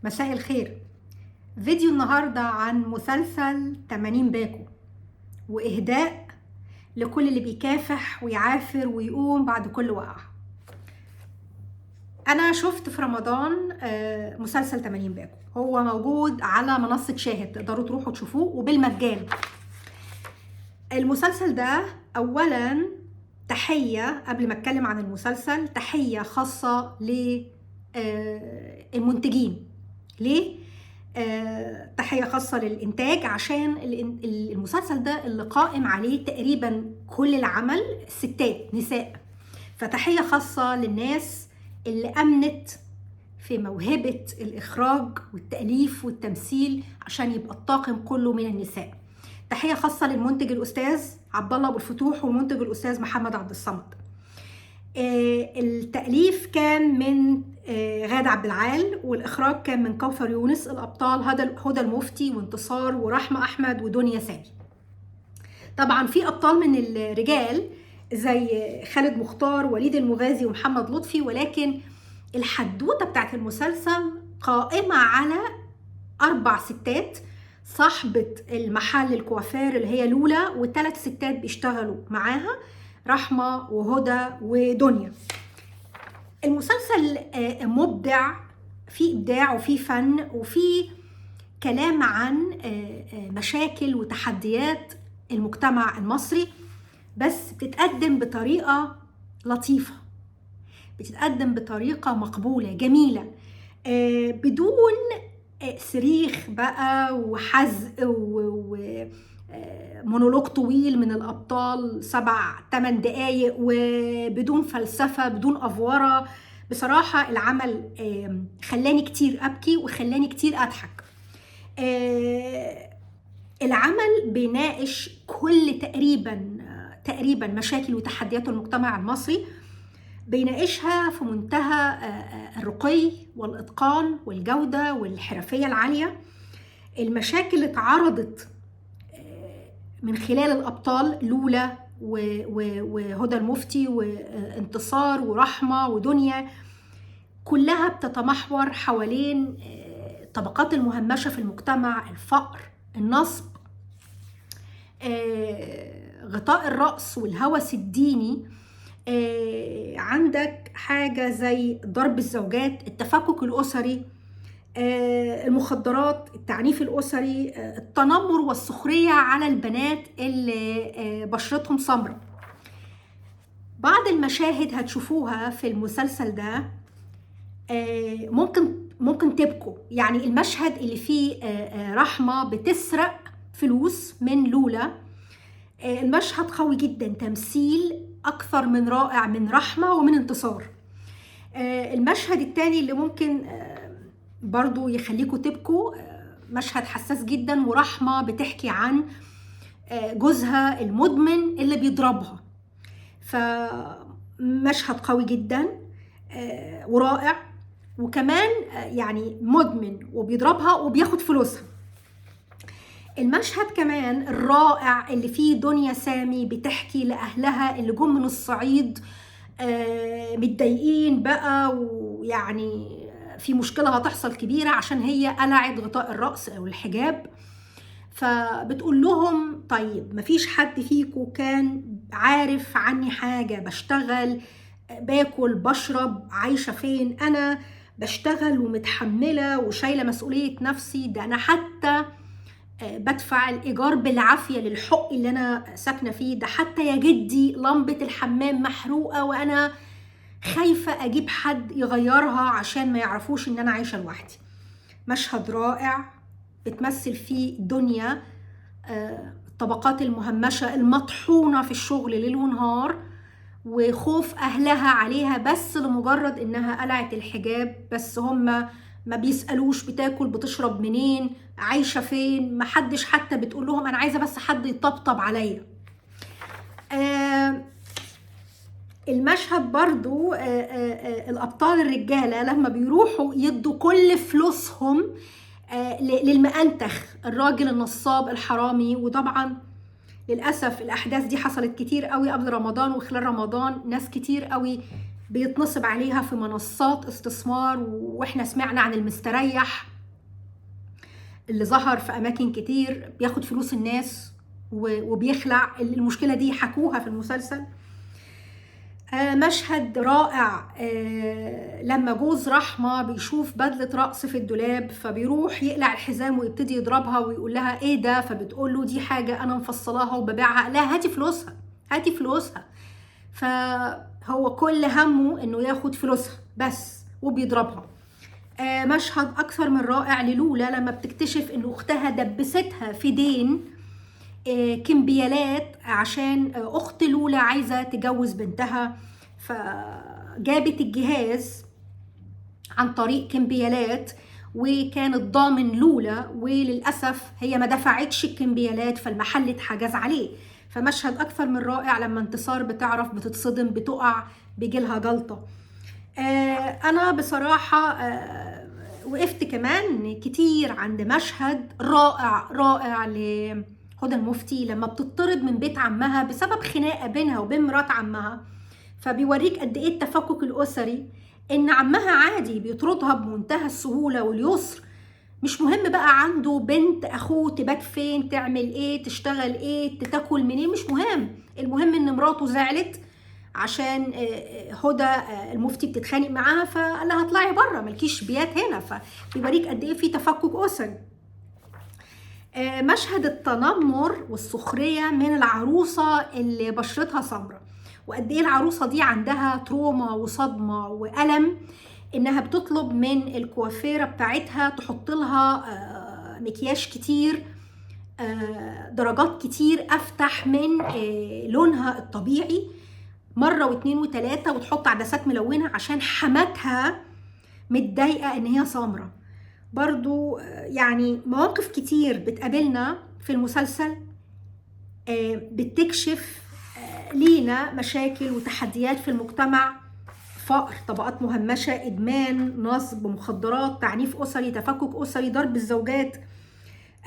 مساء الخير. فيديو النهاردة عن مسلسل 80 باكو، وإهداء لكل اللي بيكافح ويعافر ويقوم بعد كل وقعة. أنا شفت في رمضان مسلسل 80 باكو، هو موجود على منصة شاهد، تقدروا تروحوا تشوفوه وبالمجان. المسلسل ده أولا تحية، قبل ما أتكلم عن المسلسل، تحية خاصة للمنتجين. ليه؟ تحية خاصة للإنتاج، عشان المسلسل ده اللي قائم عليه تقريبا كل العمل ستات نساء، فتحية خاصة للناس اللي أمنت في موهبة الإخراج والتأليف والتمثيل عشان يبقى الطاقم كله من النساء. تحية خاصة للمنتج الأستاذ عبد الله أبو الفتوح والمنتج الأستاذ محمد عبد الصمد. التأليف كان من غادة عبد العال، والإخراج كان من كوثر يونس. الأبطال هدى المفتي وانتصار ورحمة أحمد ودنيا سامي. طبعا في أبطال من الرجال زي خالد مختار وليد المغازي ومحمد لطفي، ولكن الحدوتة بتاعت المسلسل قائمة على 4 ستات: صاحبة المحل الكوافير اللي هي لولا، و3 ستات بيشتغلوا معاها، رحمة وهدى ودنيا. المسلسل مبدع، فيه إبداع وفيه فن وفيه كلام عن مشاكل وتحديات المجتمع المصري، بس بتتقدم بطريقة لطيفة، بتتقدم بطريقة مقبولة جميلة، بدون صريخ بقى وحزق ومونولوج طويل من الأبطال 7-8 دقايق، وبدون فلسفة بدون أفورة. بصراحة العمل خلاني كتير أبكي وخلاني كتير أضحك. العمل بيناقش كل تقريبا مشاكل وتحديات المجتمع المصري، بيناقشها في منتهى الرقي والإتقان والجودة والحرفية العالية. المشاكل اللي اتعرضت من خلال الأبطال لولا وهدى المفتي وانتصار ورحمة ودنيا، كلها بتتمحور حوالين الطبقات المهمشة في المجتمع: الفقر، النصب، غطاء الرأس والهوس الديني. عندك حاجة زي ضرب الزوجات، التفكك الأسري، المخدرات، التعنيف الأسري، التنمر والسخرية على البنات اللي بشرتهم سمراء. بعض المشاهد هتشوفوها في المسلسل ده ممكن تبكوا. يعني المشهد اللي فيه رحمة بتسرق فلوس من لولا، المشهد قوي جدا، تمثيل أكثر من رائع من رحمة ومن انتصار. المشهد التاني اللي ممكن برضو يخليكوا تبكوا، مشهد حساس جدا، ورحمة بتحكي عن جوزها المدمن اللي بيضربها، فمشهد قوي جدا ورائع، وكمان يعني مدمن وبيضربها وبياخد فلوسها. المشهد كمان الرائع اللي فيه دنيا سامي بتحكي لأهلها اللي جم من الصعيد متضايقين بقى، ويعني في مشكلة هتحصل كبيرة عشان هي قلعت غطاء الرأس أو الحجاب. فبتقول لهم: طيب مفيش حد فيكم كان عارف عني حاجة؟ بشتغل، باكل، بشرب، عايشة فين؟ أنا بشتغل ومتحملة وشايلة مسؤولية نفسي، ده أنا حتى بدفع الإيجار بالعافية للحق اللي أنا ساكنة فيه، ده حتى يا جدي لمبة الحمام محروقة وأنا خايفة أجيب حد يغيرها عشان ما يعرفوش إن أنا عايشة لوحدي. مشهد رائع بتمثل فيه دنيا الطبقات المهمشة المطحونة في الشغل ليل ونهار، وخوف أهلها عليها بس لمجرد إنها قلعت الحجاب، بس هم ما بيسألوش بتاكل بتشرب منين، عايشة فين، محدش حتى بتقول لهم أنا عايزة بس حد يطبطب عليا. المشهد برضو الأبطال الرجالة لما بيروحوا يدوا كل فلوسهم للمأنتخ، الراجل النصاب الحرامي. وطبعا للأسف الأحداث دي حصلت كتير قوي قبل رمضان وخلال رمضان، ناس كتير قوي بيتنصب عليها في منصات استثمار، واحنا سمعنا عن المستريح اللي ظهر في اماكن كتير بياخد فلوس الناس وبيخلع. المشكلة دي حكوها في المسلسل. مشهد رائع لما جوز رحمة بيشوف بدلة رقص في الدولاب، فبيروح يقلع الحزام ويبتدي يضربها ويقول لها ايه ده، فبتقول له دي حاجة انا مفصلاها وببيعها. لا، هاتي فلوسها، هاتي فلوسها. فهو كل همه انه ياخد فلوسها بس، وبيضربها. مشهد اكثر من رائع للولا لما بتكتشف ان اختها دبستها في دين كمبيالات عشان اخت لولا عايزه تجوز بنتها، فجابت الجهاز عن طريق كمبيالات وكانت ضامن لولا، وللاسف هي ما دفعتش الكمبيالات فالمحل اتحجز عليه. فمشهد اكثر من رائع لما انتصار بتعرف بتتصدم بتقع بيجيلها جلطه. انا بصراحه وقفت كمان كتير عند مشهد رائع رائع لهدى المفتي لما بتطرد من بيت عمها بسبب خناقه بينها وبين مرات عمها. فبيوريك قد ايه التفكك الاسري، ان عمها عادي بيطردها بمنتهى السهوله واليسر، مش مهم بقى عنده بنت اخوه تبات فين، تعمل ايه، تشتغل ايه، تاكل منين، مش مهم. المهم ان مراته زعلت عشان هدى المفتي بتتخانق معاها، فقال لها اطلعي بره مالكيش بيات هنا. فبيوريك قد ايه في تفكك اسري. مشهد التنمر والسخريه من العروسه اللي بشرتها سمراء، وقد ايه العروسه دي عندها تروما وصدمه والم، انها بتطلب من الكوافيره بتاعتها تحط لها مكياج كتير، درجات كتير افتح من لونها الطبيعي، مرة واثنين وثلاثة، وتحط عدسات ملونة عشان حماتها متضايقة ان هي سمرة. برضو يعني مواقف كتير بتقابلنا في المسلسل بتكشف لينا مشاكل وتحديات في المجتمع: فقر، طبقات مهمشة، ادمان، نصب، مخدرات، تعنيف اسري، تفكك اسري، ضرب الزوجات،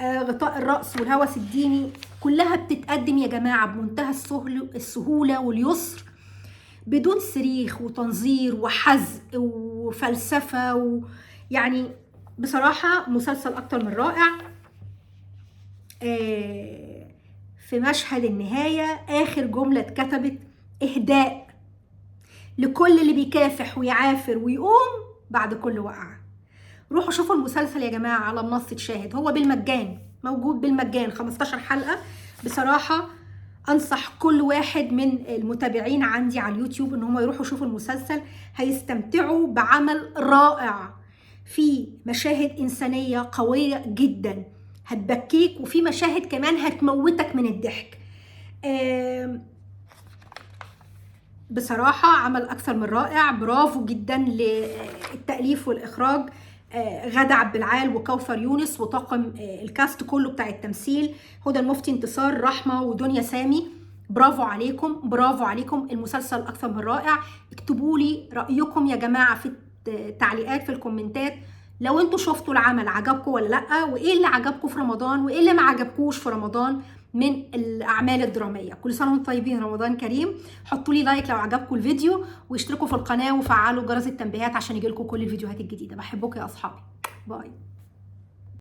غطاء الرأس والهوس الديني. كلها بتتقدم يا جماعة بمنتهى السهولة واليسر، بدون صريخ وتنظير وحزق وفلسفة يعني بصراحة مسلسل أكتر من رائع. في مشهد النهاية آخر جملة اتكتبت: إهداء لكل اللي بيكافح ويعافر ويقوم بعد كل وقعة. روحوا شوفوا المسلسل يا جماعة على منصة شاهد، هو بالمجان، موجود بالمجان، 15 حلقة. بصراحة أنصح كل واحد من المتابعين عندي على اليوتيوب إن هم يروحوا يشوفوا المسلسل، هيستمتعوا بعمل رائع، في مشاهد إنسانية قوية جدا هتبكيك، وفي مشاهد كمان هتموتك من الضحك. بصراحة عمل أكثر من رائع، برافو جدا للتأليف والإخراج، غادة عبد العال وكوثر يونس وطاقم الكاست كله بتاع التمثيل، هدى المفتي، انتصار، رحمة، ودنيا سامي. برافو عليكم، برافو عليكم، المسلسل أكثر من رائع. اكتبوا لي رأيكم يا جماعة في التعليقات في الكومنتات، لو انتوا شفتوا العمل عجبكم ولا لأ، وإيه اللي عجبكم في رمضان وإيه اللي ما عجبكوش في رمضان من الأعمال الدرامية. كل سنة وانتم طيبين، رمضان كريم. حطوا لي لايك لو عجبكم الفيديو، واشتركوا في القناة وفعلوا جرس التنبيهات عشان يجيلكم كل الفيديوهات الجديدة. بحبكم يا أصحابي، باي.